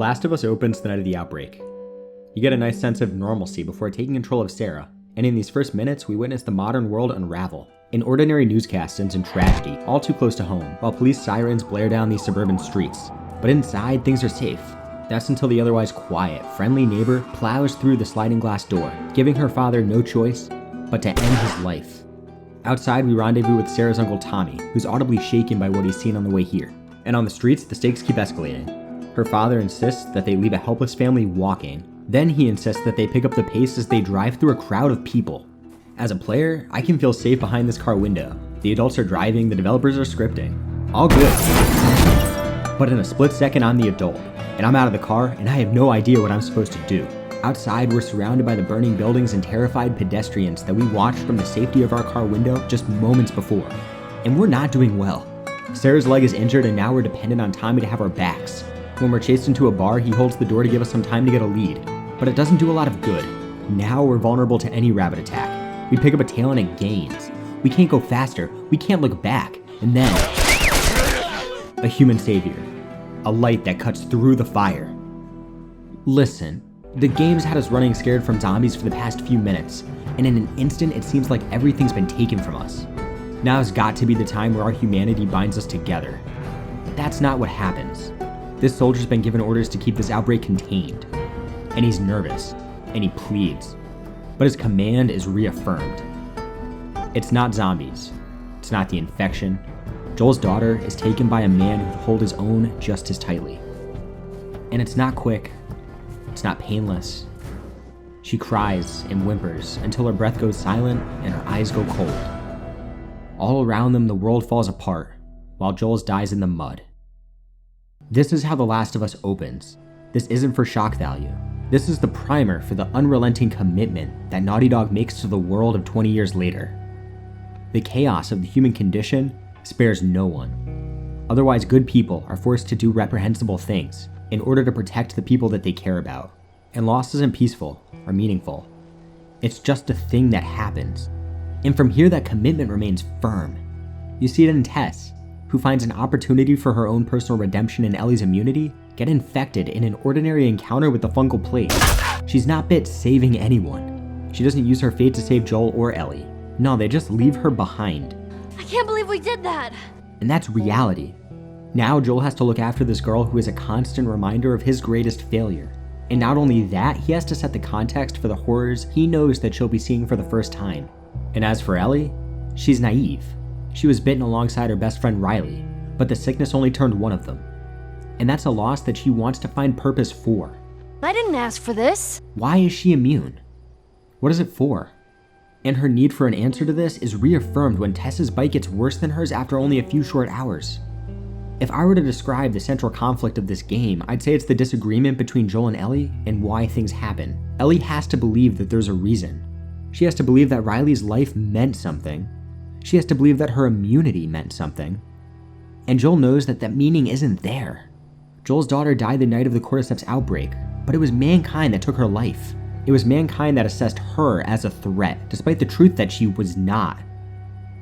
Last of Us opens the night of the outbreak. You get a nice sense of normalcy before taking control of Sarah, and in these first minutes we witness the modern world unravel. An ordinary newscast ends in tragedy, all too close to home, while police sirens blare down these suburban streets. But inside, things are safe. That's until the otherwise quiet, friendly neighbor plows through the sliding glass door, giving her father no choice but to end his life. Outside, we rendezvous with Sarah's uncle Tommy, who's audibly shaken by what he's seen on the way here. And on the streets, the stakes keep escalating. Her father insists that they leave a helpless family walking. Then he insists that they pick up the pace as they drive through a crowd of people. As a player, I can feel safe behind this car window. The adults are driving, the developers are scripting. All good. But in a split second, I'm the adult, and I'm out of the car, and I have no idea what I'm supposed to do. Outside, we're surrounded by the burning buildings and terrified pedestrians that we watched from the safety of our car window just moments before. And we're not doing well. Sarah's leg is injured, and now we're dependent on Tommy to have our backs. When we're chased into a bar, he holds the door to give us some time to get a lead. But it doesn't do a lot of good. Now we're vulnerable to any rabbit attack. We pick up a tail and it gains. We can't go faster, we can't look back. And then, a human savior. A light that cuts through the fire. Listen, the game's had us running scared from zombies for the past few minutes, and in an instant it seems like everything's been taken from us. Now's got to be the time where our humanity binds us together. But that's not what happens. This soldier's been given orders to keep this outbreak contained. And he's nervous, and he pleads. But his command is reaffirmed. It's not zombies. It's not the infection. Joel's daughter is taken by a man who hold his own just as tightly. And it's not quick. It's not painless. She cries and whimpers until her breath goes silent and her eyes go cold. All around them, the world falls apart, while Joel's dies in the mud. This is how The Last of Us opens. This isn't for shock value. This is the primer for the unrelenting commitment that Naughty Dog makes to the world of 20 years later. The chaos of the human condition spares no one. Otherwise, good people are forced to do reprehensible things in order to protect the people that they care about. And loss isn't peaceful or meaningful. It's just a thing that happens. And from here, that commitment remains firm. You see it in Tess, who finds an opportunity for her own personal redemption in Ellie's immunity, get infected in an ordinary encounter with the fungal plague. She's not bit saving anyone. She doesn't use her fate to save Joel or Ellie. No, they just leave her behind. I can't believe we did that! And that's reality. Now Joel has to look after this girl who is a constant reminder of his greatest failure. And not only that, he has to set the context for the horrors he knows that she'll be seeing for the first time. And as for Ellie, she's naive. She was bitten alongside her best friend Riley, but the sickness only turned one of them. And that's a loss that she wants to find purpose for. I didn't ask for this. Why is she immune? What is it for? And her need for an answer to this is reaffirmed when Tess's bite gets worse than hers after only a few short hours. If I were to describe the central conflict of this game, I'd say it's the disagreement between Joel and Ellie and why things happen. Ellie has to believe that there's a reason. She has to believe that Riley's life meant something. She has to believe that her immunity meant something. And Joel knows that that meaning isn't there. Joel's daughter died the night of the cordyceps outbreak, but it was mankind that took her life. It was mankind that assessed her as a threat, despite the truth that she was not.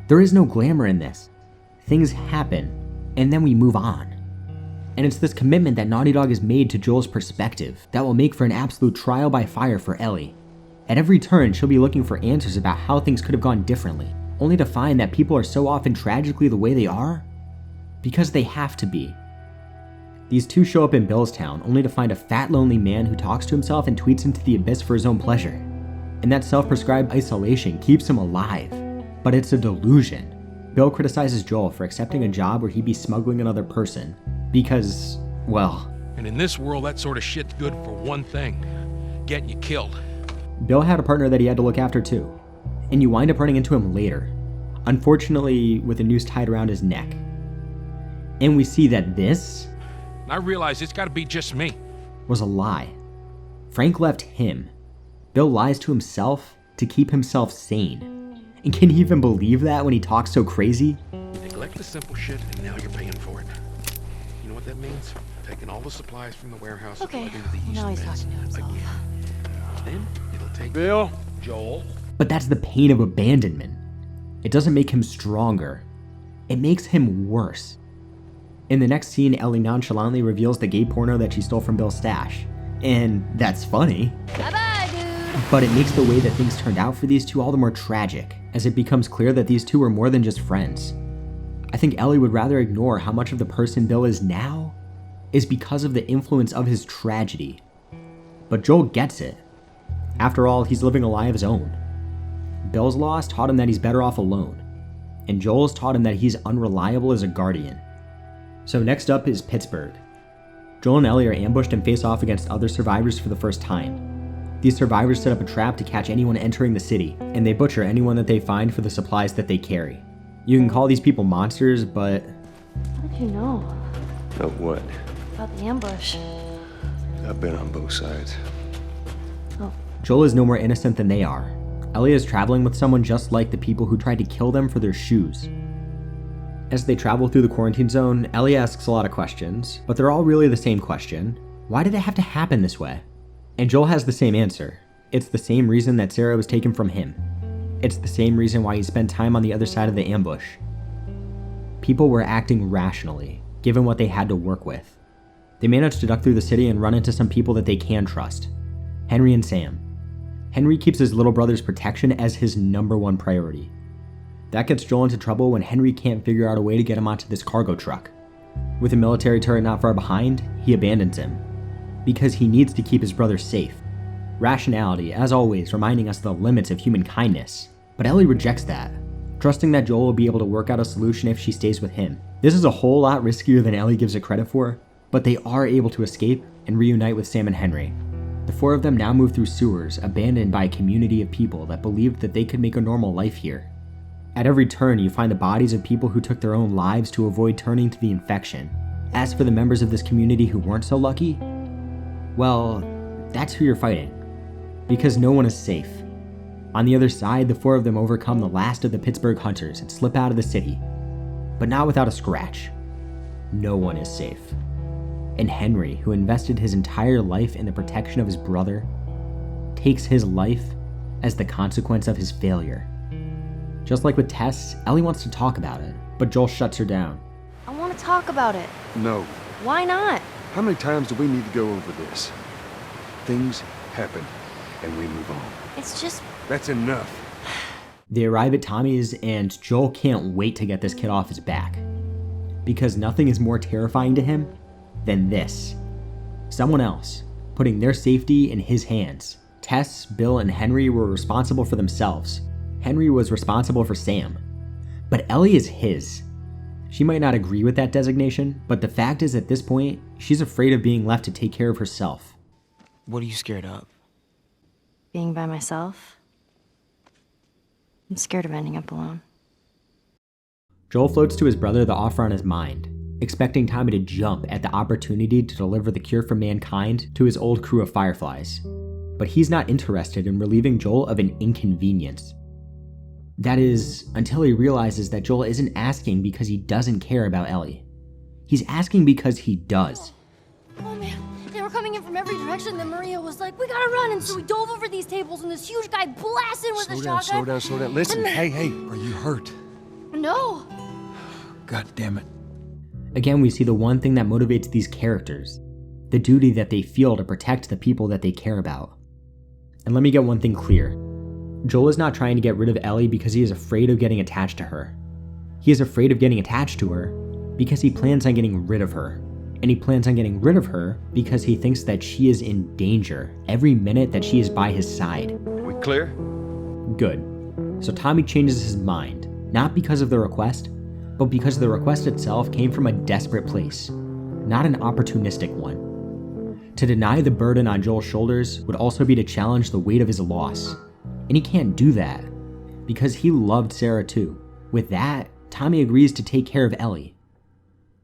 There is no glamour in this. Things happen, and then we move on. And it's this commitment that Naughty Dog has made to Joel's perspective that will make for an absolute trial by fire for Ellie. At every turn, she'll be looking for answers about how things could have gone differently, only to find that people are so often tragically the way they are because they have to be. These two show up in Billstown only to find a fat, lonely man who talks to himself and tweets into the abyss for his own pleasure. And that self-prescribed isolation keeps him alive, but it's a delusion. Bill criticizes Joel for accepting a job where he'd be smuggling another person because, well... And in this world, that sort of shit's good for one thing: getting you killed. Bill had a partner that he had to look after too, and you wind up running into him later, unfortunately with a noose tied around his neck. And we see that this... I realize it's gotta be just me. ...was a lie. Frank left him. Bill lies to himself to keep himself sane. And can he even believe that when he talks so crazy? You neglect the simple shit, and now you're paying for it. You know what that means? Taking all the supplies from the warehouse and Okay, plugging to the east now he's fence talking to himself. again. Then it'll take Bill? Joel. But that's the pain of abandonment. It doesn't make him stronger. It makes him worse. In the next scene, Ellie nonchalantly reveals the gay porno that she stole from Bill's stash. And that's funny. Bye-bye, dude. But it makes the way that things turned out for these two all the more tragic, as it becomes clear that these two were more than just friends. I think Ellie would rather ignore how much of the person Bill is now is because of the influence of his tragedy. But Joel gets it. After all, he's living a lie of his own. Bill's loss taught him that he's better off alone, and Joel's taught him that he's unreliable as a guardian. So next up is Pittsburgh. Joel and Ellie are ambushed and face off against other survivors for the first time. These survivors set up a trap to catch anyone entering the city, and they butcher anyone that they find for the supplies that they carry. You can call these people monsters, but... How did you know? Know what? About the ambush. I've been on both sides. Oh. Joel is no more innocent than they are. Ellie is traveling with someone just like the people who tried to kill them for their shoes. As they travel through the quarantine zone, Ellie asks a lot of questions, but they're all really the same question. Why did it have to happen this way? And Joel has the same answer. It's the same reason that Sarah was taken from him. It's the same reason why he spent time on the other side of the ambush. People were acting rationally, given what they had to work with. They managed to duck through the city and run into some people that they can trust. Henry and Sam. Henry keeps his little brother's protection as his #1 priority. That gets Joel into trouble when Henry can't figure out a way to get him onto this cargo truck. With a military turret not far behind, he abandons him, because he needs to keep his brother safe. Rationality, as always, reminding us of the limits of human kindness. But Ellie rejects that, trusting that Joel will be able to work out a solution if she stays with him. This is a whole lot riskier than Ellie gives it credit for, but they are able to escape and reunite with Sam and Henry. The four of them now move through sewers, abandoned by a community of people that believed that they could make a normal life here. At every turn, you find the bodies of people who took their own lives to avoid turning to the infection. As for the members of this community who weren't so lucky, well, that's who you're fighting. Because no one is safe. On the other side, the four of them overcome the last of the Pittsburgh hunters and slip out of the city. But not without a scratch. No one is safe. And Henry, who invested his entire life in the protection of his brother, takes his life as the consequence of his failure. Just like with Tess, Ellie wants to talk about it, but Joel shuts her down. I want to talk about it. No. Why not? How many times do we need to go over this? Things happen, and we move on. It's just... That's enough. They arrive at Tommy's, and Joel can't wait to get this kid off his back. Because nothing is more terrifying to him than this. Someone else, putting their safety in his hands. Tess, Bill, and Henry were responsible for themselves. Henry was responsible for Sam. But Ellie is his. She might not agree with that designation, but the fact is at this point, she's afraid of being left to take care of herself. What are you scared of? Being by myself. I'm scared of ending up alone. Joel floats to his brother the offer on his mind, expecting Tommy to jump at the opportunity to deliver the cure for mankind to his old crew of fireflies. But he's not interested in relieving Joel of an inconvenience. That is, until he realizes that Joel isn't asking because he doesn't care about Ellie. He's asking because he does. Oh man, they were coming in from every direction, then Maria was like, we gotta run, and so we dove over these tables, and this huge guy blasted with a shotgun. Slow down. Listen, hey, are you hurt? No. God damn it. Again, we see the one thing that motivates these characters, the duty that they feel to protect the people that they care about. And let me get one thing clear. Joel is not trying to get rid of Ellie because he is afraid of getting attached to her. He is afraid of getting attached to her because he plans on getting rid of her. And he plans on getting rid of her because he thinks that she is in danger every minute that she is by his side. We clear? Good. So Tommy changes his mind, not because of the request, but because the request itself came from a desperate place, not an opportunistic one. To deny the burden on Joel's shoulders would also be to challenge the weight of his loss. And he can't do that, because he loved Sarah too. With that, Tommy agrees to take care of Ellie.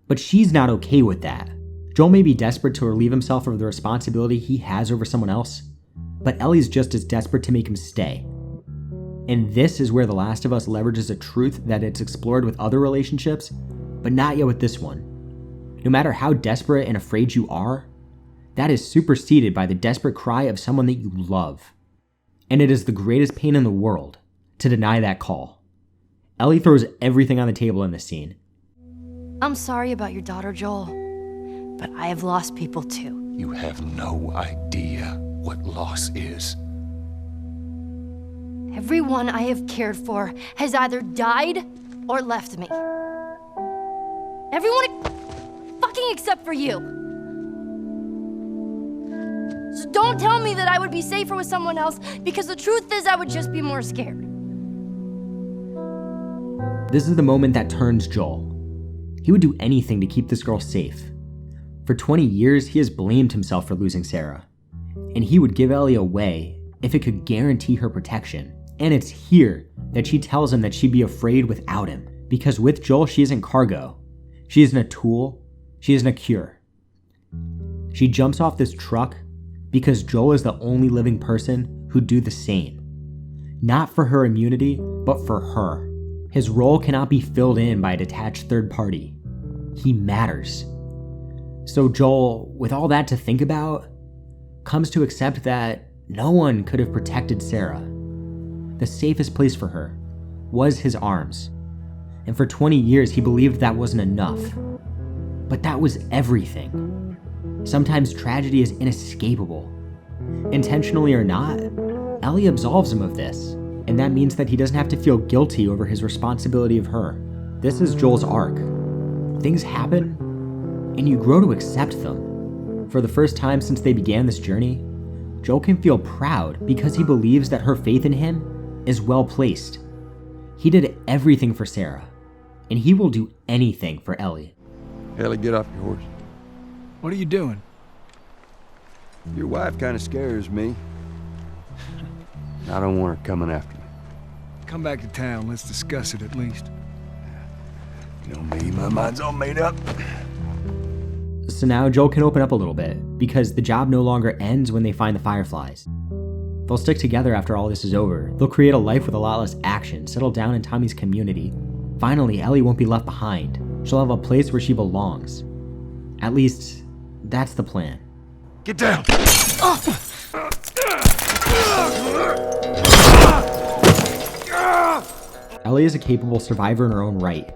But she's not okay with that. Joel may be desperate to relieve himself of the responsibility he has over someone else, but Ellie's just as desperate to make him stay. And this is where The Last of Us leverages a truth that it's explored with other relationships, but not yet with this one. No matter how desperate and afraid you are, that is superseded by the desperate cry of someone that you love. And it is the greatest pain in the world to deny that call. Ellie throws everything on the table in this scene. I'm sorry about your daughter, Joel, but I have lost people too. You have no idea what loss is. Everyone I have cared for has either died or left me. Everyone fucking except for you. So don't tell me that I would be safer with someone else, because the truth is I would just be more scared. This is the moment that turns Joel. He would do anything to keep this girl safe. For 20 years, he has blamed himself for losing Sarah, and he would give Ellie away if it could guarantee her protection. And it's here that she tells him that she'd be afraid without him, because with Joel, she isn't cargo. She isn't a tool. She isn't a cure. She jumps off this truck because Joel is the only living person who'd do the same. Not for her immunity, but for her. His role cannot be filled in by a detached third party. He matters. So Joel, with all that to think about, comes to accept that no one could have protected Sarah. The safest place for her was his arms. And for 20 years, he believed that wasn't enough. But that was everything. Sometimes tragedy is inescapable. Intentionally or not, Ellie absolves him of this. And that means that he doesn't have to feel guilty over his responsibility of her. This is Joel's arc. Things happen, and you grow to accept them. For the first time since they began this journey, Joel can feel proud because he believes that her faith in him is well placed. He did everything for Sarah, and he will do anything for Ellie. Ellie, get off your horse. What are you doing? Your wife kind of scares me. I don't want her coming after me. Come back to town. Let's discuss it at least. You know me, my mind's all made up. So now Joel can open up a little bit, because the job no longer ends when they find the Fireflies. They'll stick together after all this is over. They'll create a life with a lot less action, settle down in Tommy's community. Finally, Ellie won't be left behind. She'll have a place where she belongs. At least, that's the plan. Get down! Ellie is a capable survivor in her own right,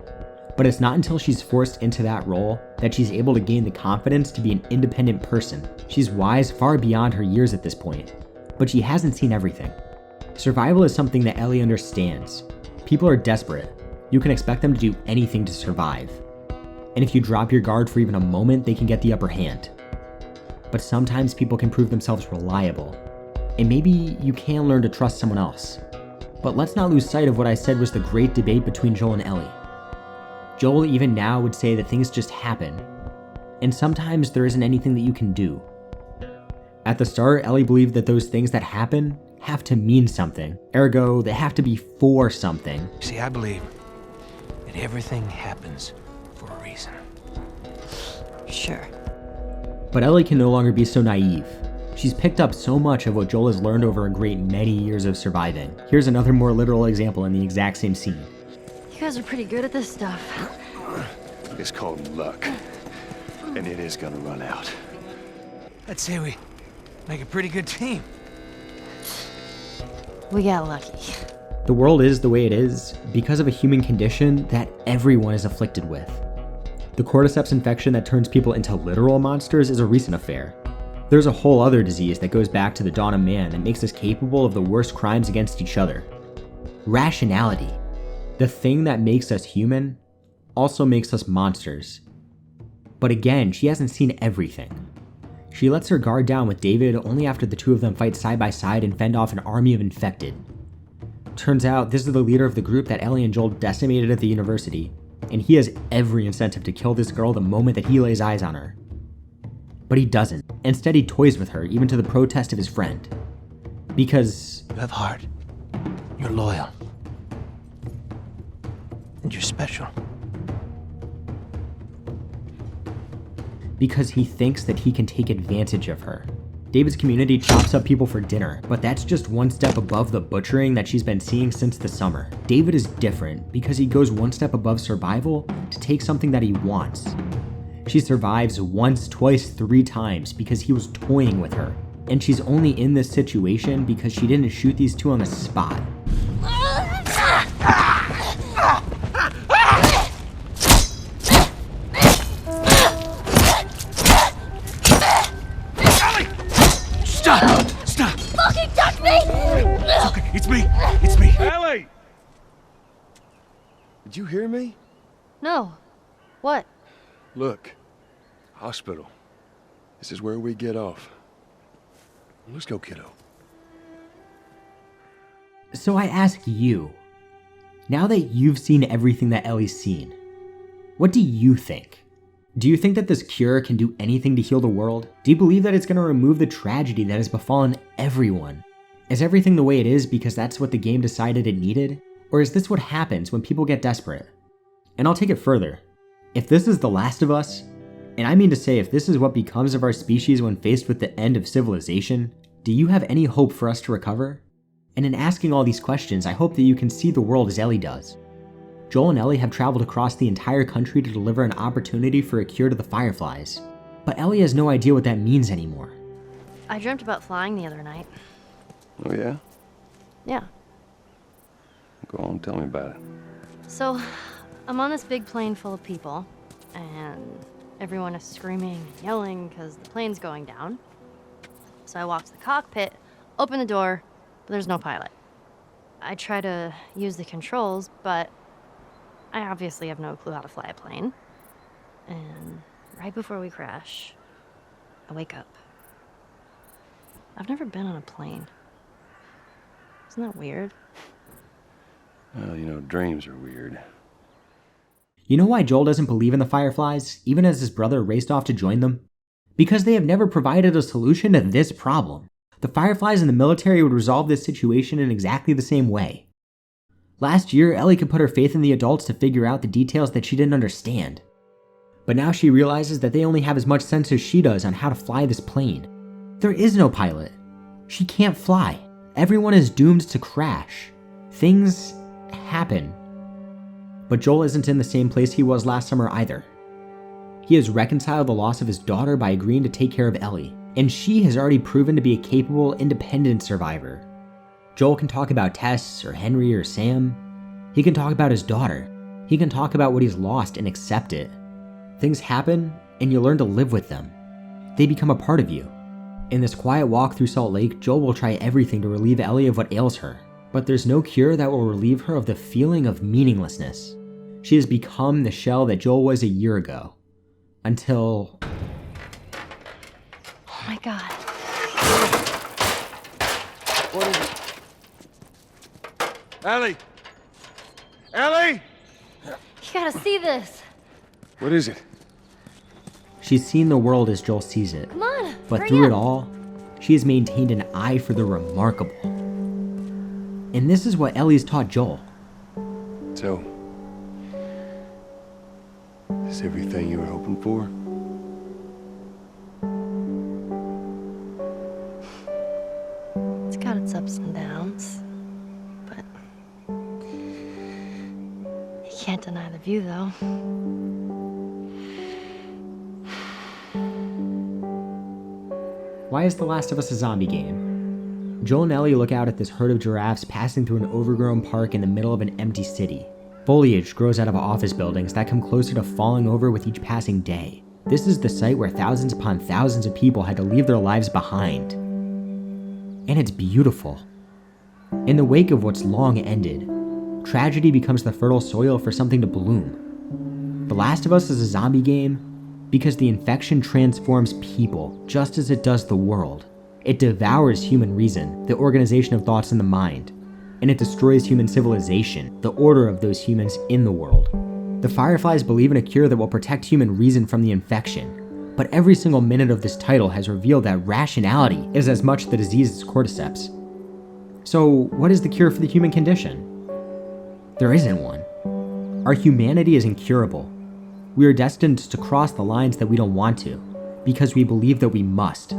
but it's not until she's forced into that role that she's able to gain the confidence to be an independent person. She's wise far beyond her years at this point, but she hasn't seen everything. Survival is something that Ellie understands. People are desperate. You can expect them to do anything to survive. And if you drop your guard for even a moment, they can get the upper hand. But sometimes people can prove themselves reliable, and maybe you can learn to trust someone else. But let's not lose sight of what I said was the great debate between Joel and Ellie. Joel even now would say that things just happen, and sometimes there isn't anything that you can do. At the start, Ellie believed that those things that happen have to mean something. Ergo, they have to be for something. See, I believe that everything happens for a reason. Sure. But Ellie can no longer be so naive. She's picked up so much of what Joel has learned over a great many years of surviving. Here's another more literal example in the exact same scene. You guys are pretty good at this stuff. It's called luck, and it is gonna run out. I'd say we make a pretty good team. We got lucky. The world is the way it is because of a human condition that everyone is afflicted with. The cordyceps infection that turns people into literal monsters is a recent affair. There's a whole other disease that goes back to the dawn of man that makes us capable of the worst crimes against each other. Rationality. The thing that makes us human also makes us monsters. But again, she hasn't seen everything. She lets her guard down with David only after the two of them fight side by side and fend off an army of infected. Turns out this is the leader of the group that Ellie and Joel decimated at the university, and he has every incentive to kill this girl the moment that he lays eyes on her. But he doesn't. Instead, he toys with her, even to the protest of his friend. Because You have heart. You're loyal. And you're special. because he thinks that he can take advantage of her. David's community chops up people for dinner, but that's just one step above the butchering that she's been seeing since the summer. David is different because he goes one step above survival to take something that he wants. She survives once, twice, 3 times because he was toying with her. And she's only in this situation because she didn't shoot these two on the spot. It's me! It's me! Ellie! Did you hear me? No. What? Look. Hospital. This is where we get off. Let's go, kiddo. So I ask you, now that you've seen everything that Ellie's seen, what do you think? Do you think that this cure can do anything to heal the world? Do you believe that it's going to remove the tragedy that has befallen everyone? Is everything the way it is because that's what the game decided it needed? Or is this what happens when people get desperate? And I'll take it further. If this is The Last of Us, and I mean to say if this is what becomes of our species when faced with the end of civilization, do you have any hope for us to recover? And in asking all these questions, I hope that you can see the world as Ellie does. Joel and Ellie have traveled across the entire country to deliver an opportunity for a cure to the Fireflies. But Ellie has no idea what that means anymore. I dreamt about flying the other night. Oh, yeah? Yeah. Go on, tell me about it. So, I'm on this big plane full of people, and everyone is screaming and yelling because the plane's going down. So I walk to the cockpit, open the door, but there's no pilot. I try to use the controls, but I obviously have no clue how to fly a plane. And right before we crash, I wake up. I've never been on a plane. Isn't that weird? Well, you know, dreams are weird. You know why Joel doesn't believe in the Fireflies, even as his brother raced off to join them? Because they have never provided a solution to this problem. The Fireflies and the military would resolve this situation in exactly the same way. Last year, Ellie could put her faith in the adults to figure out the details that she didn't understand. But now she realizes that they only have as much sense as she does on how to fly this plane. There is no pilot. She can't fly. Everyone is doomed to crash. Things happen. But Joel isn't in the same place he was last summer either. He has reconciled the loss of his daughter by agreeing to take care of Ellie, and she has already proven to be a capable, independent survivor. Joel can talk about Tess, or Henry, or Sam. He can talk about his daughter. He can talk about what he's lost and accept it. Things happen, and you learn to live with them. They become a part of you. In this quiet walk through Salt Lake, Joel will try everything to relieve Ellie of what ails her. But there's no cure that will relieve her of the feeling of meaninglessness. She has become the shell that Joel was a year ago. Until... Oh my god. What is it? Ellie! Ellie! You gotta see this. What is it? She's seen the world as Joel sees it. Come on, But hurry through up. it all, she has maintained an eye for the remarkable. And this is what Ellie's taught Joel. So, is this everything you were hoping for? It's got its ups and downs, but you can't deny the view, though. Why is The Last of Us a zombie game? Joel and Ellie look out at this herd of giraffes passing through an overgrown park in the middle of an empty city. Foliage grows out of office buildings that come closer to falling over with each passing day. This is the site where thousands upon thousands of people had to leave their lives behind. And it's beautiful. In the wake of what's long ended, tragedy becomes the fertile soil for something to bloom. The Last of Us is a zombie game because the infection transforms people just as it does the world. It devours human reason, the organization of thoughts in the mind, and it destroys human civilization, the order of those humans in the world. The Fireflies believe in a cure that will protect human reason from the infection, but every single minute of this title has revealed that rationality is as much the disease as cordyceps. So, what is the cure for the human condition? There isn't one. Our humanity is incurable. We are destined to cross the lines that we don't want to, because we believe that we must.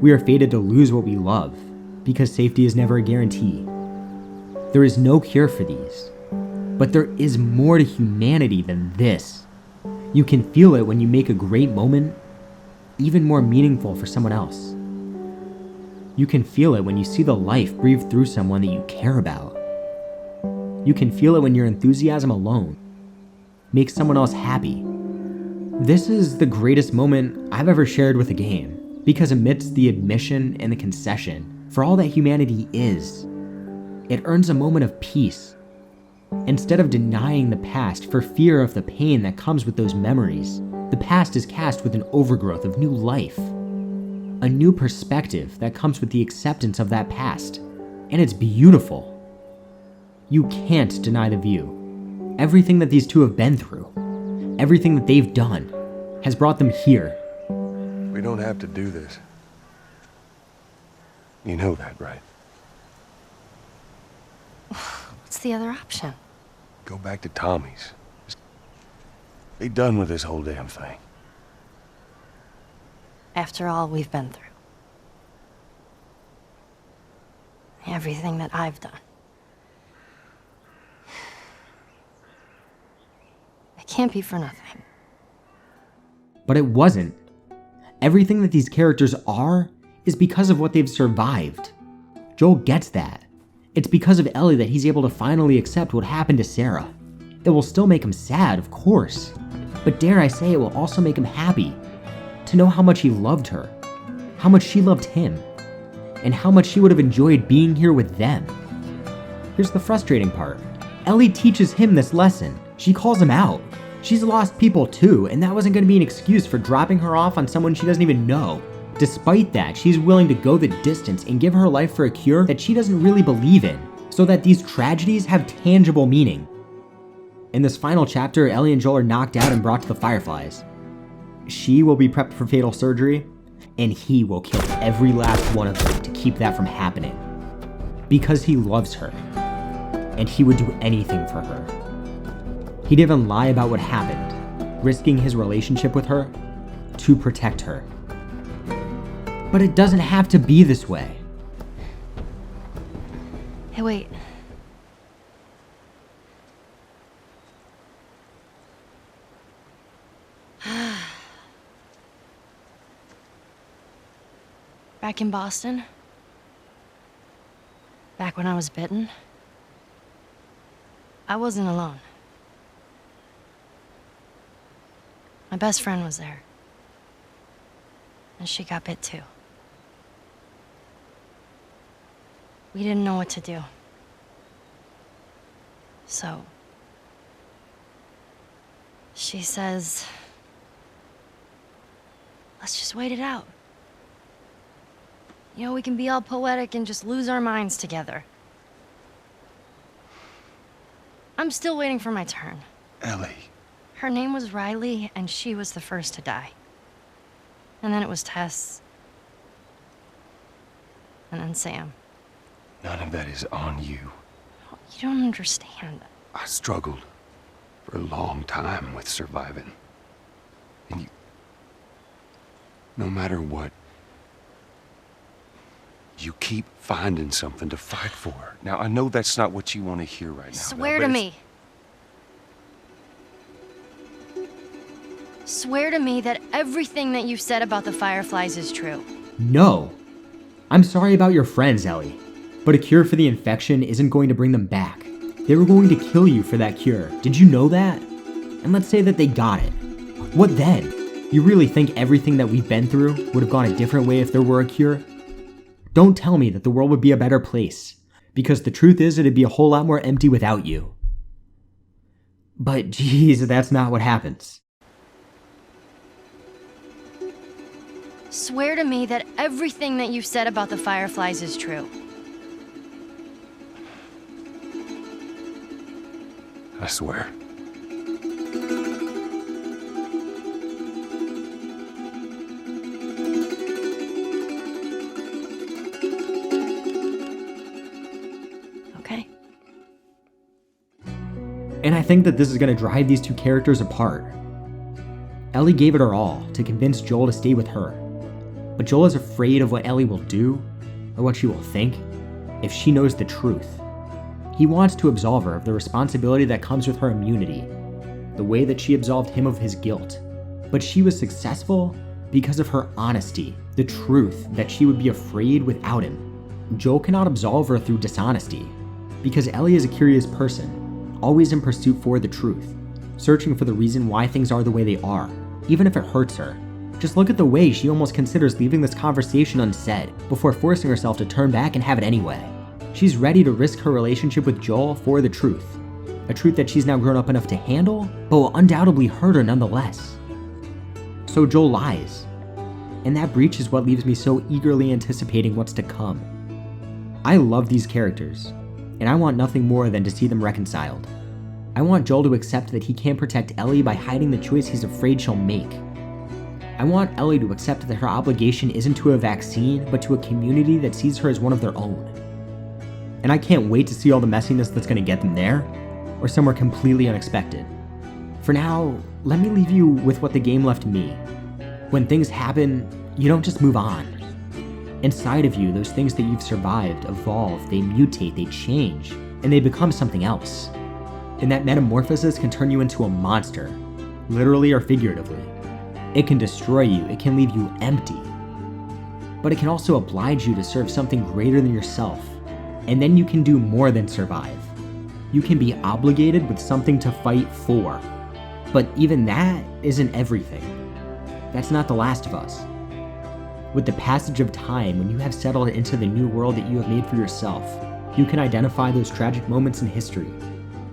We are fated to lose what we love, because safety is never a guarantee. There is no cure for these, but there is more to humanity than this. You can feel it when you make a great moment even more meaningful for someone else. You can feel it when you see the life breathed through someone that you care about. You can feel it when your enthusiasm alone makes someone else happy. This is the greatest moment I've ever shared with a game, because amidst the admission and the concession for all that humanity is, it earns a moment of peace. Instead of denying the past for fear of the pain that comes with those memories, the past is cast with an overgrowth of new life. A new perspective that comes with the acceptance of that past. And it's beautiful. You can't deny the view. Everything that these two have been through, everything that they've done, has brought them here. We don't have to do this. You know that, right? What's the other option? Go back to Tommy's. Just be done with this whole damn thing. After all we've been through. Everything that I've done. It can't be for nothing. But it wasn't. Everything that these characters are is because of what they've survived. Joel gets that. It's because of Ellie that he's able to finally accept what happened to Sarah. It will still make him sad, of course. But dare I say, it will also make him happy. To know how much he loved her. How much she loved him. And how much she would have enjoyed being here with them. Here's the frustrating part. Ellie teaches him this lesson. She calls him out. She's lost people too, and that wasn't going to be an excuse for dropping her off on someone she doesn't even know. Despite that, she's willing to go the distance and give her life for a cure that she doesn't really believe in, so that these tragedies have tangible meaning. In this final chapter, Ellie and Joel are knocked out and brought to the Fireflies. She will be prepped for fatal surgery, and he will kill every last one of them to keep that from happening. Because he loves her, and he would do anything for her. He'd even lie about what happened, risking his relationship with her to protect her. But it doesn't have to be this way. Hey, wait. Back in Boston, back when I was bitten, I wasn't alone. My best friend was there, and she got bit too. We didn't know what to do. So, she says, let's just wait it out. You know, we can be all poetic and just lose our minds together. I'm still waiting for my turn. Ellie. Her name was Riley, and she was the first to die. And then it was Tess. And then Sam. None of that is on you. You don't understand. I struggled for a long time with surviving. And you... no matter what, you keep finding something to fight for. Now, I know that's not what you want to hear right now. Swear to me. Swear to me that everything that you've said about the Fireflies is true. No. I'm sorry about your friends, Ellie. But a cure for the infection isn't going to bring them back. They were going to kill you for that cure. Did you know that? And let's say that they got it. What then? You really think everything that we've been through would have gone a different way if there were a cure? Don't tell me that the world would be a better place, because the truth is it'd be a whole lot more empty without you. But geez, that's not what happens. Swear to me that everything that you've said about the Fireflies is true. I swear. Okay. And I think that this is going to drive these two characters apart. Ellie gave it her all to convince Joel to stay with her. But Joel is afraid of what Ellie will do, or what she will think, if she knows the truth. He wants to absolve her of the responsibility that comes with her immunity, the way that she absolved him of his guilt. But she was successful because of her honesty, the truth that she would be afraid without him. Joel cannot absolve her through dishonesty, because Ellie is a curious person, always in pursuit for the truth, searching for the reason why things are the way they are, even if it hurts her. Just look at the way she almost considers leaving this conversation unsaid before forcing herself to turn back and have it anyway. She's ready to risk her relationship with Joel for the truth. A truth that she's now grown up enough to handle, but will undoubtedly hurt her nonetheless. So Joel lies. And that breach is what leaves me so eagerly anticipating what's to come. I love these characters, and I want nothing more than to see them reconciled. I want Joel to accept that he can't protect Ellie by hiding the choice he's afraid she'll make. I want Ellie to accept that her obligation isn't to a vaccine, but to a community that sees her as one of their own. And I can't wait to see all the messiness that's going to get them there, or somewhere completely unexpected. For now, let me leave you with what the game left me. When things happen, you don't just move on. Inside of you, those things that you've survived evolve, they mutate, they change, and they become something else. And that metamorphosis can turn you into a monster, literally or figuratively. It can destroy you, it can leave you empty. But it can also oblige you to serve something greater than yourself, and then you can do more than survive. You can be obligated with something to fight for. But even that isn't everything. That's not The Last of Us. With the passage of time, when you have settled into the new world that you have made for yourself, you can identify those tragic moments in history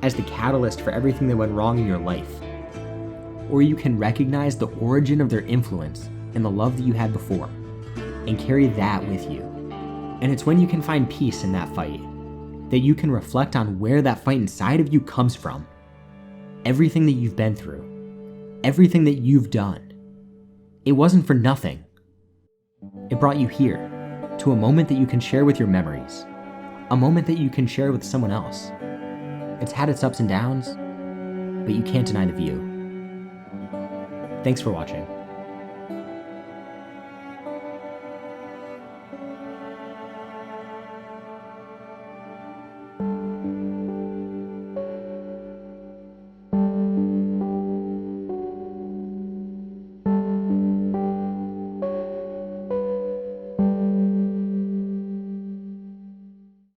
as the catalyst for everything that went wrong in your life. Or you can recognize the origin of their influence and the love that you had before, and carry that with you. And it's when you can find peace in that fight that you can reflect on where that fight inside of you comes from. Everything that you've been through, everything that you've done, it wasn't for nothing. It brought you here, to a moment that you can share with your memories, a moment that you can share with someone else. It's had its ups and downs, but you can't deny the view. Thanks for watching.